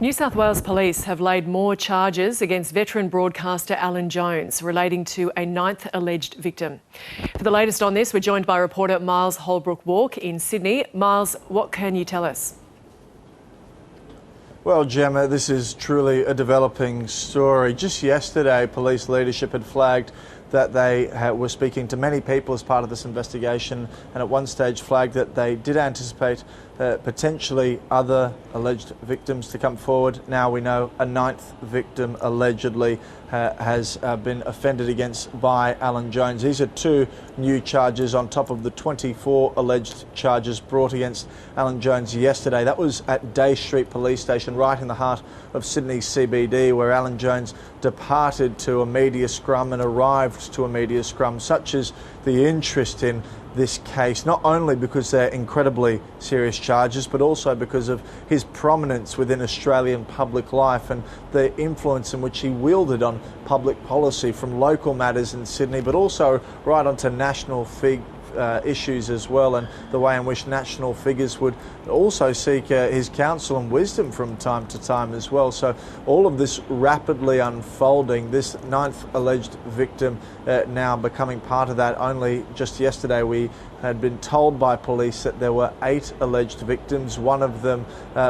New South Wales Police have laid more charges against veteran broadcaster Alan Jones relating to a ninth alleged victim. For the latest on this, we're joined by reporter Miles Holbrook-Walk in Sydney. Miles, what can you tell us? Well, Gemma, this is truly a developing story. Just yesterday, police leadership had flagged that they were speaking to many people as part of this investigation, and at one stage flagged that they did anticipate potentially other alleged victims to come forward. Now we know a ninth victim allegedly has been offended against by Alan Jones. These are two new charges on top of the 24 alleged charges brought against Alan Jones yesterday. That was at Day Street Police Station, right in the heart of Sydney CBD, where Alan Jones departed to a media scrum and arrived to a media scrum. Such is the interest in this case, not only because they're incredibly serious charges, but also because of his prominence within Australian public life and the influence in which he wielded on public policy, from local matters in Sydney, but also right onto national issues as well, and the way in which national figures would also seek his counsel and wisdom from time to time as well. So all of this rapidly unfolding, this ninth alleged victim now becoming part of that. Only just yesterday we had been told by police that there were 8 alleged victims, one of them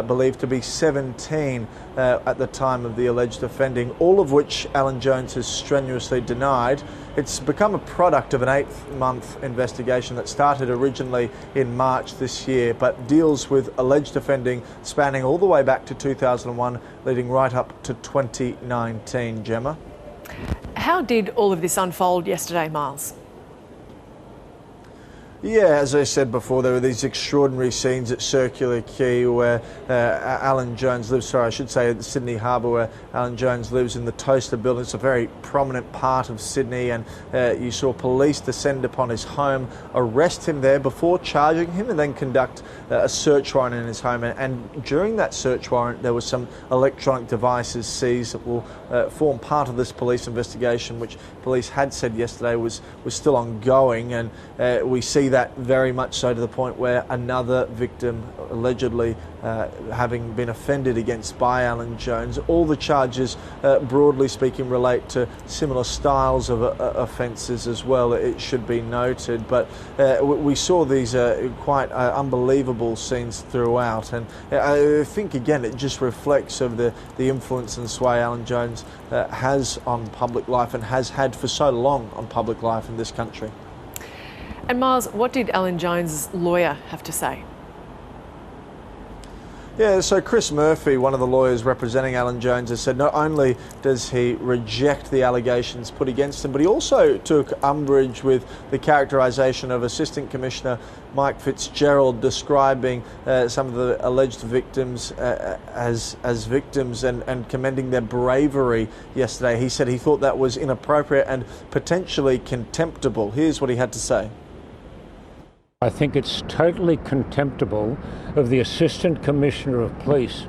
believed to be 17 at the time of the alleged offending, all of which Alan Jones has strenuously denied. It's become a product of an 8-month investigation that started originally in March this year, but deals with alleged offending spanning all the way back to 2001, leading right up to 2019, Gemma. How did all of this unfold yesterday, Miles? Yeah, as I said before, there were these extraordinary scenes at Circular Quay where Alan Jones lives, sorry, I should say at Sydney Harbour, where Alan Jones lives in the Toaster building. It's a very prominent part of Sydney, and you saw police descend upon his home, arrest him there before charging him, and then conduct a search warrant in his home. And during that search warrant, there were some electronic devices seized that will form part of this police investigation, which police had said yesterday was still ongoing, and we see that very much so to the point where another victim allegedly having been offended against by Alan Jones. All the charges, broadly speaking, relate to similar styles of offences as well, it should be noted. But we saw these quite unbelievable scenes throughout, and I think again it just reflects of the influence and sway Alan Jones has on public life and has had for so long on public life in this country. And Miles, what did Alan Jones' lawyer have to say? Yeah, so Chris Murphy, one of the lawyers representing Alan Jones, has said not only does he reject the allegations put against him, but he also took umbrage with the characterisation of Assistant Commissioner Mike Fitzgerald describing some of the alleged victims as victims and commending their bravery yesterday. He said he thought that was inappropriate and potentially contemptible. Here's what he had to say. I think it's totally contemptible of the Assistant Commissioner of Police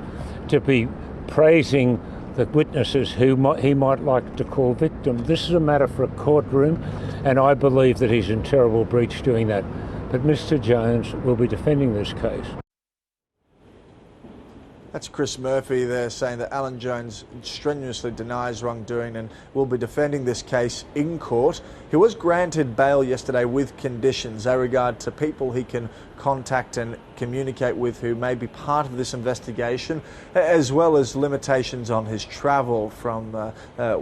to be praising the witnesses who he might like to call victims. This is a matter for a courtroom, and I believe that he's in terrible breach doing that. But Mr. Jones will be defending this case. That's Chris Murphy there saying that Alan Jones strenuously denies wrongdoing and will be defending this case in court. He was granted bail yesterday with conditions. They regard to people he can contact and communicate with who may be part of this investigation, as well as limitations on his travel from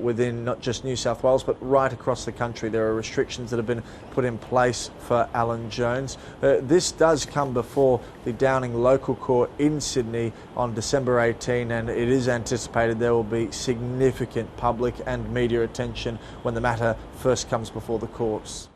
within not just New South Wales but right across the country. There are restrictions that have been put in place for Alan Jones. This does come before the Downing Local Court in Sydney on December 18, and it is anticipated there will be significant public and media attention when the matter first comes before the courts.